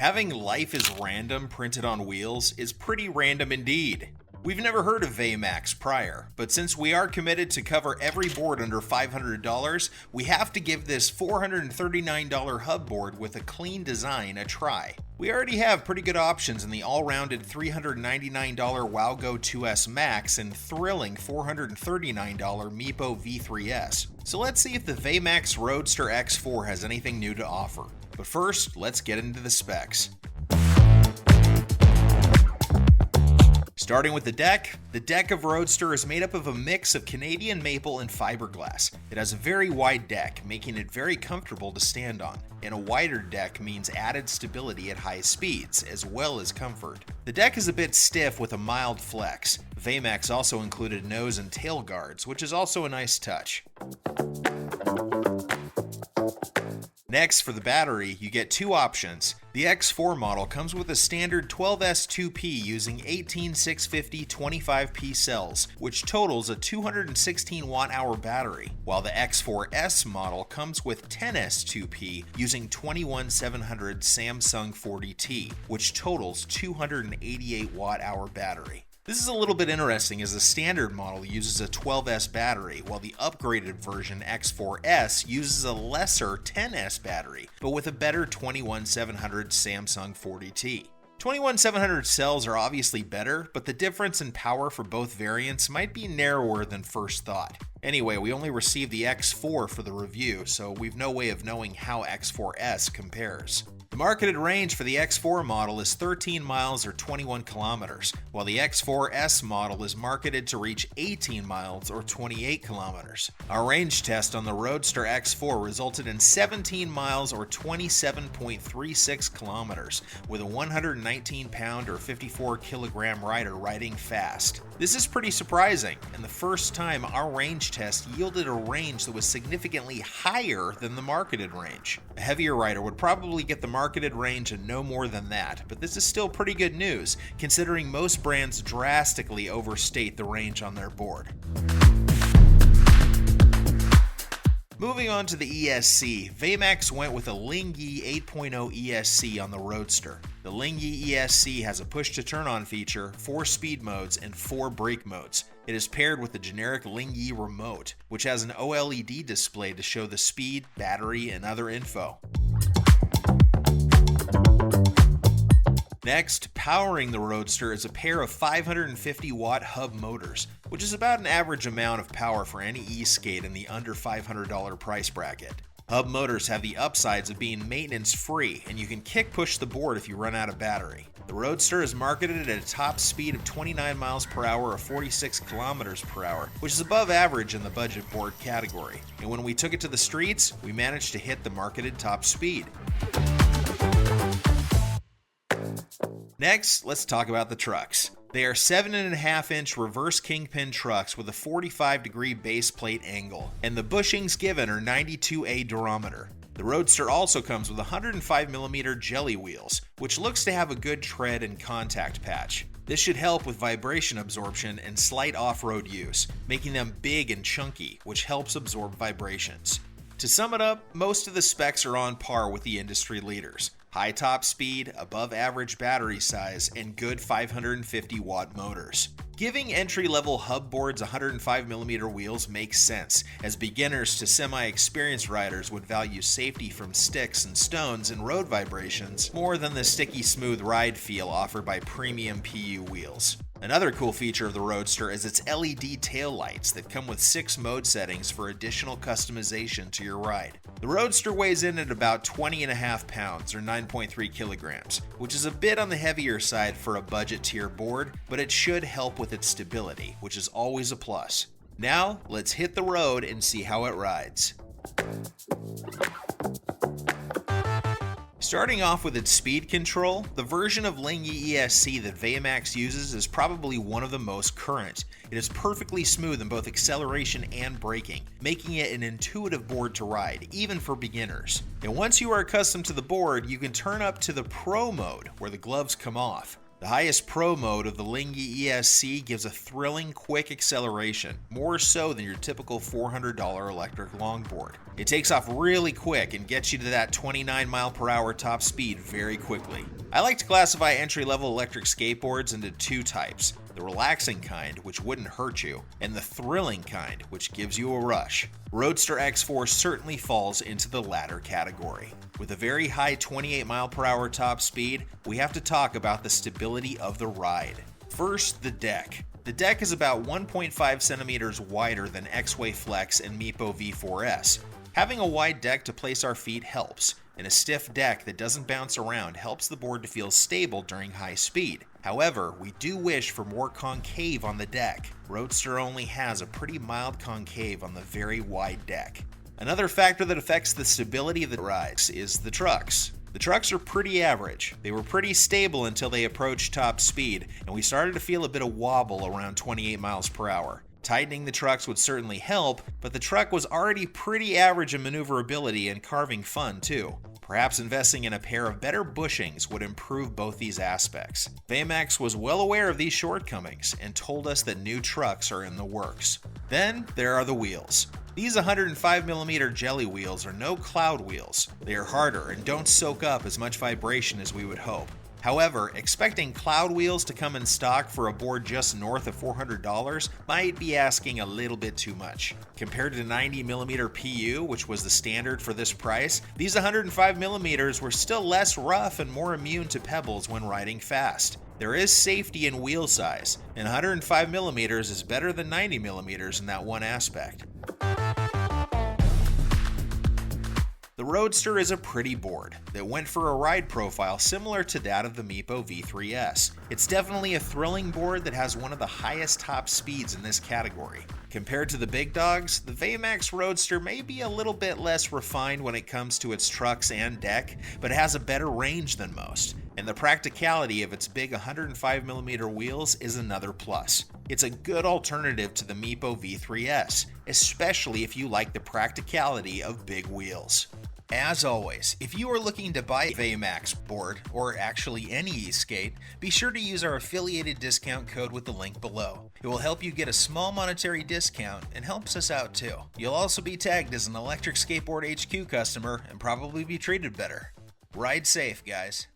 Having "Life is Random" printed on wheels is pretty random indeed. We've never heard of Veymax prior, but since we are committed to cover every board under $500, we have to give this $439 hub board with a clean design a try. We already have pretty good options in the all-rounded $399 Wowgo 2S Max and thrilling $439 Meepo V3S. So let's see if the Veymax Roadster X4 has anything new to offer. But first, let's get into the specs. Starting with the deck of Roadster is made up of a mix of Canadian maple and fiberglass. It has a very wide deck, making it very comfortable to stand on. And a wider deck means added stability at high speeds, as well as comfort. The deck is a bit stiff with a mild flex. Veymax also included nose and tail guards, which is also a nice touch. Next, for the battery, you get two options. The X4 model comes with a standard 12S2P using 18650 25P cells, which totals a 216 watt-hour battery, while the X4S model comes with 10S2P using 21700 Samsung 40T, which totals 288 watt-hour battery. This is a little bit interesting as the standard model uses a 12S battery, while the upgraded version X4S uses a lesser 10S battery, but with a better 21700 Samsung 40T. 21700 cells are obviously better, but the difference in power for both variants might be narrower than first thought. Anyway, we only received the X4 for the review, so we've no way of knowing how X4S compares. The marketed range for the X4 model is 13 miles or 21 kilometers, while the X4S model is marketed to reach 18 miles or 28 kilometers. Our range test on the Roadster X4 resulted in 17 miles or 27.36 kilometers, with a 119-pound or 54-kilogram rider riding fast. This is pretty surprising, and the first time our range test yielded a range that was significantly higher than the marketed range. A heavier rider would probably get the marketed range and no more than that, but this is still pretty good news, considering most brands drastically overstate the range on their board. Moving on to the ESC, Veymax went with a Lingy 8.0 ESC on the Roadster. The Lingy ESC has a push-to-turn-on feature, 4 speed modes, and 4 brake modes. It is paired with the generic Lingy remote, which has an OLED display to show the speed, battery, and other info. Next, powering the Roadster is a pair of 550-watt hub motors, which is about an average amount of power for any e-skate in the under $500 price bracket. Hub motors have the upsides of being maintenance-free, and you can kick-push the board if you run out of battery. The Roadster is marketed at a top speed of 29 miles per hour or 46 kilometers per hour, which is above average in the budget board category. And when we took it to the streets, we managed to hit the marketed top speed. Next, let's talk about the trucks. They are 7.5-inch reverse kingpin trucks with a 45-degree base plate angle, and the bushings given are 92A durometer. The Roadster also comes with 105mm jelly wheels, which looks to have a good tread and contact patch. This should help with vibration absorption and slight off-road use, making them big and chunky, which helps absorb vibrations. To sum it up, most of the specs are on par with the industry leaders. High top speed, above average battery size, and good 550-watt motors. Giving entry-level hub boards 105mm wheels makes sense, as beginners to semi-experienced riders would value safety from sticks and stones and road vibrations more than the sticky smooth ride feel offered by premium PU wheels. Another cool feature of the Roadster is its LED taillights that come with 6 mode settings for additional customization to your ride. The Roadster weighs in at about 20.5 pounds or 9.3 kilograms, which is a bit on the heavier side for a budget tier board, but it should help with its stability, which is always a plus. Now, let's hit the road and see how it rides. Starting off with its speed control, the version of Lingy ESC that Veymax uses is probably one of the most current. It is perfectly smooth in both acceleration and braking, making it an intuitive board to ride, even for beginners. And once you are accustomed to the board, you can turn up to the Pro mode, where the gloves come off. The highest pro mode of the Lingy ESC gives a thrilling, quick acceleration, more so than your typical $400 electric longboard. It takes off really quick and gets you to that 29 mph top speed very quickly. I like to classify entry-level electric skateboards into two types: the relaxing kind, which wouldn't hurt you, and the thrilling kind, which gives you a rush. Roadster X4 certainly falls into the latter category. With a very high 28 mph top speed, we have to talk about the stability of the ride. First, the deck. The deck is about 1.5 centimeters wider than X-Way Flex and Meepo V4S. Having a wide deck to place our feet helps, and a stiff deck that doesn't bounce around helps the board to feel stable during high speed. However, we do wish for more concave on the deck. Roadster only has a pretty mild concave on the very wide deck. Another factor that affects the stability of the rides is the trucks. The trucks are pretty average. They were pretty stable until they approached top speed, and we started to feel a bit of wobble around 28 mph. Tightening the trucks would certainly help, but the truck was already pretty average in maneuverability and carving fun too. Perhaps investing in a pair of better bushings would improve both these aspects. Veymax was well aware of these shortcomings and told us that new trucks are in the works. Then there are the wheels. These 105mm jelly wheels are no cloud wheels. They are harder and don't soak up as much vibration as we would hope. However, expecting cloud wheels to come in stock for a board just north of $400 might be asking a little bit too much. Compared to 90mm PU, which was the standard for this price, these 105mm were still less rough and more immune to pebbles when riding fast. There is safety in wheel size, and 105mm is better than 90mm in that one aspect. The Roadster is a pretty board that went for a ride profile similar to that of the Meepo V3S. It's definitely a thrilling board that has one of the highest top speeds in this category. Compared to the big dogs, the Veymax Roadster may be a little bit less refined when it comes to its trucks and deck, but it has a better range than most, and the practicality of its big 105mm wheels is another plus. It's a good alternative to the Meepo V3S, especially if you like the practicality of big wheels. As always, if you are looking to buy a Veymax board, or actually any e-skate, be sure to use our affiliated discount code with the link below. It will help you get a small monetary discount and helps us out too. You'll also be tagged as an Electric Skateboard HQ customer and probably be treated better. Ride safe, guys.